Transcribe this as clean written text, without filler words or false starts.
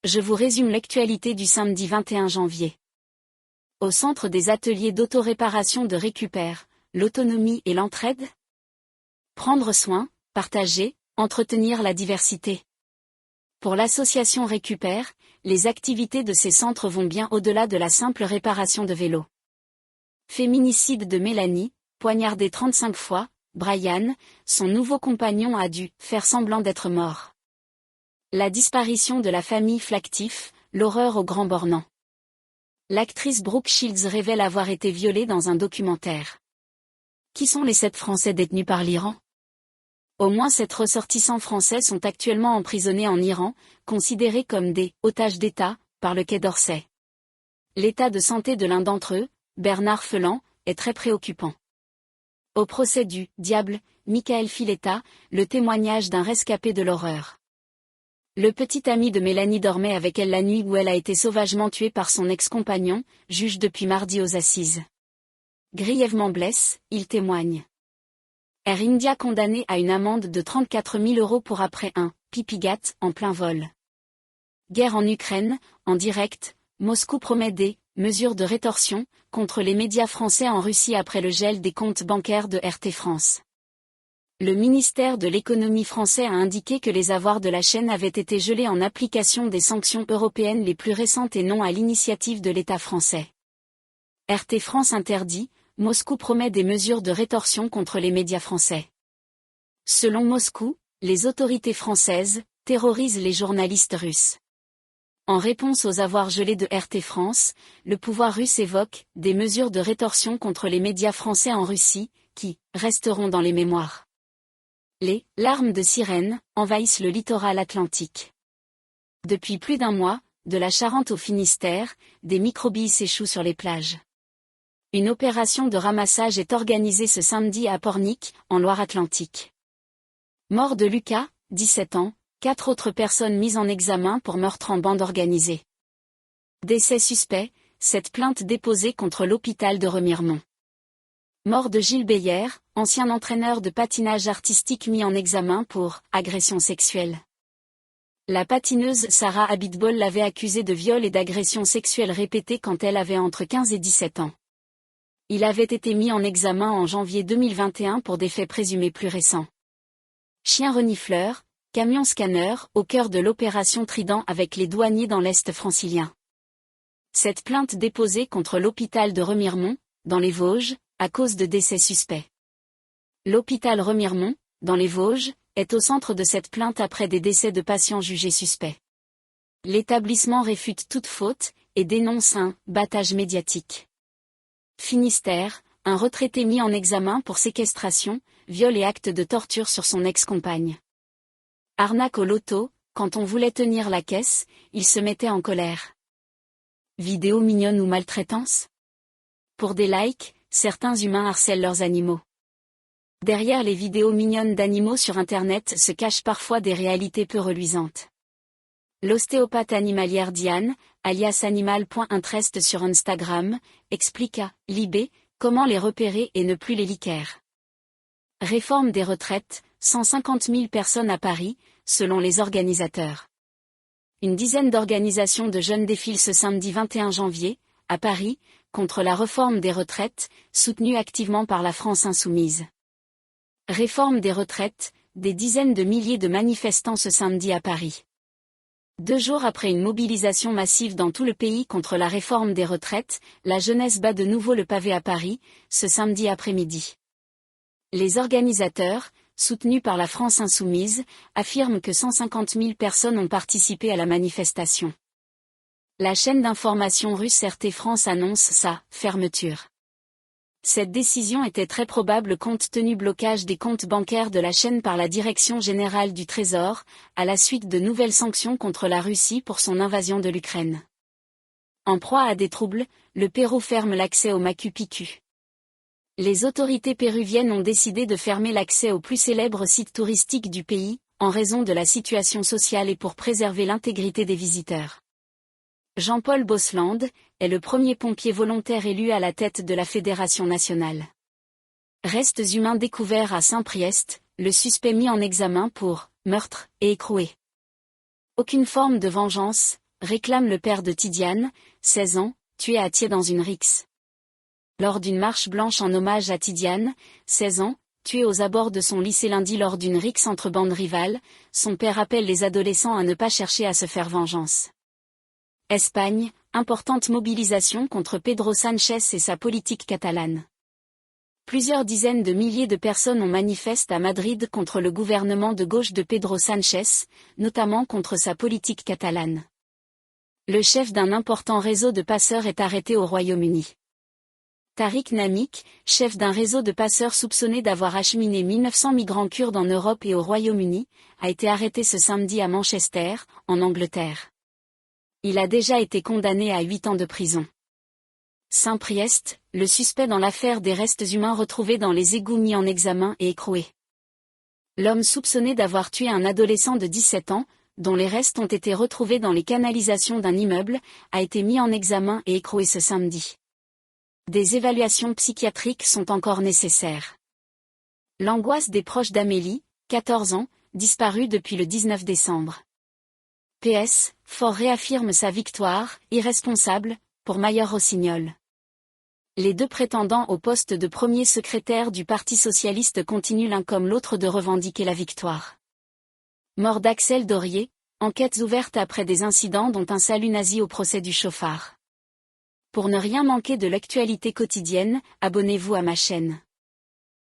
Je vous résume l'actualité du samedi 21 janvier. Au centre des ateliers d'autoréparation de Récupère, l'autonomie et l'entraide. Prendre soin, partager, entretenir la diversité. Pour l'association Récupère, les activités de ces centres vont bien au-delà de la simple réparation de vélos. Féminicide de Mélanie, poignardée 35 fois, Brian, son nouveau compagnon a dû faire semblant d'être mort. La disparition de la famille Flactif, l'horreur au Grand Bornand. L'actrice Brooke Shields révèle avoir été violée dans un documentaire. Qui sont les 7 Français détenus par l'Iran? Au moins 7 ressortissants français sont actuellement emprisonnés en Iran, considérés comme des « otages d'État » par le Quai d'Orsay. L'état de santé de l'un d'entre eux, Bernard Feland, est très préoccupant. Au procès du « diable », Michael Filetta, le témoignage d'un rescapé de l'horreur. Le petit ami de Mélanie dormait avec elle la nuit où elle a été sauvagement tuée par son ex-compagnon, juge depuis mardi aux assises. Grièvement blesse, il témoigne. Air India condamné à une amende de 34 000 € pour après un « pipigat » en plein vol. Guerre en Ukraine, en direct, Moscou promet des « mesures de rétorsion » contre les médias français en Russie après le gel des comptes bancaires de RT France. Le ministère de l'économie français a indiqué que les avoirs de la chaîne avaient été gelés en application des sanctions européennes les plus récentes et non à l'initiative de l'État français. RT France interdit, Moscou promet des mesures de rétorsion contre les médias français. Selon Moscou, les autorités françaises terrorisent les journalistes russes. En réponse aux avoirs gelés de RT France, le pouvoir russe évoque des mesures de rétorsion contre les médias français en Russie, qui resteront dans les mémoires. Les larmes de sirène envahissent le littoral atlantique. Depuis plus d'un mois, de la Charente au Finistère, des microbilles s'échouent sur les plages. Une opération de ramassage est organisée ce samedi à Pornic, en Loire-Atlantique. Mort de Lucas, 17 ans, 4 autres personnes mises en examen pour meurtre en bande organisée. Décès suspect, cette plainte déposée contre l'hôpital de Remiremont. Mort de Gilles Beyer, ancien entraîneur de patinage artistique mis en examen pour agression sexuelle. La patineuse Sarah Abitbol l'avait accusé de viol et d'agression sexuelle répétée quand elle avait entre 15 et 17 ans. Il avait été mis en examen en janvier 2021 pour des faits présumés plus récents. Chien renifleur, camion scanner, au cœur de l'opération Trident avec les douaniers dans l'Est francilien. Cette plainte déposée contre l'hôpital de Remiremont, dans les Vosges, à cause de décès suspects. L'hôpital Remiremont, dans les Vosges, est au centre de cette plainte après des décès de patients jugés suspects. L'établissement réfute toute faute, et dénonce un « battage médiatique ». Finistère, un retraité mis en examen pour séquestration, viol et acte de torture sur son ex-compagne. Arnaque au loto, quand on voulait tenir la caisse, il se mettait en colère. Vidéo mignonne ou maltraitance? Pour des likes, certains humains harcèlent leurs animaux. Derrière les vidéos mignonnes d'animaux sur Internet se cachent parfois des réalités peu reluisantes. L'ostéopathe animalière Diane, alias animal.interest sur Instagram, explique à Libé comment les repérer et ne plus les liquer. Réforme des retraites, 150 000 personnes à Paris, selon les organisateurs. Une dizaine d'organisations de jeunes défilent ce samedi 21 janvier, à Paris, contre la réforme des retraites, soutenue activement par la France insoumise. Réforme des retraites, des dizaines de milliers de manifestants ce samedi à Paris. 2 jours après une mobilisation massive dans tout le pays contre la réforme des retraites, la jeunesse bat de nouveau le pavé à Paris, ce samedi après-midi. Les organisateurs, soutenus par la France insoumise, affirment que 150 000 personnes ont participé à la manifestation. La chaîne d'information russe RT France annonce sa fermeture. Cette décision était très probable compte tenu blocage des comptes bancaires de la chaîne par la Direction générale du Trésor, à la suite de nouvelles sanctions contre la Russie pour son invasion de l'Ukraine. En proie à des troubles, le Pérou ferme l'accès au Machu Picchu. Les autorités péruviennes ont décidé de fermer l'accès au plus célèbre site touristique du pays, en raison de la situation sociale et pour préserver l'intégrité des visiteurs. Jean-Paul Bosland est le premier pompier volontaire élu à la tête de la Fédération nationale. Restes humains découverts à Saint-Priest, le suspect mis en examen pour meurtre et écroué. Aucune forme de vengeance, réclame le père de Tidiane, 16 ans, tué à Thiers dans une rixe. Lors d'une marche blanche en hommage à Tidiane, 16 ans, tué aux abords de son lycée lundi lors d'une rixe entre bandes rivales, son père appelle les adolescents à ne pas chercher à se faire vengeance. Espagne, importante mobilisation contre Pedro Sánchez et sa politique catalane. Plusieurs dizaines de milliers de personnes ont manifesté à Madrid contre le gouvernement de gauche de Pedro Sánchez, notamment contre sa politique catalane. Le chef d'un important réseau de passeurs est arrêté au Royaume-Uni. Tariq Namik, chef d'un réseau de passeurs soupçonné d'avoir acheminé 1900 migrants kurdes en Europe et au Royaume-Uni, a été arrêté ce samedi à Manchester, en Angleterre. Il a déjà été condamné à 8 ans de prison. Saint-Priest, le suspect dans l'affaire des restes humains retrouvés dans les égouts mis en examen et écroué. L'homme soupçonné d'avoir tué un adolescent de 17 ans, dont les restes ont été retrouvés dans les canalisations d'un immeuble, a été mis en examen et écroué ce samedi. Des évaluations psychiatriques sont encore nécessaires. L'angoisse des proches d'Amélie, 14 ans, disparue depuis le 19 décembre. PS, Faure réaffirme sa victoire, irresponsable, pour Mayor Rossignol. Les deux prétendants au poste de premier secrétaire du Parti socialiste continuent l'un comme l'autre de revendiquer la victoire. Mort d'Axel Dorier, enquêtes ouvertes après des incidents dont un salut nazi au procès du chauffard. Pour ne rien manquer de l'actualité quotidienne, abonnez-vous à ma chaîne.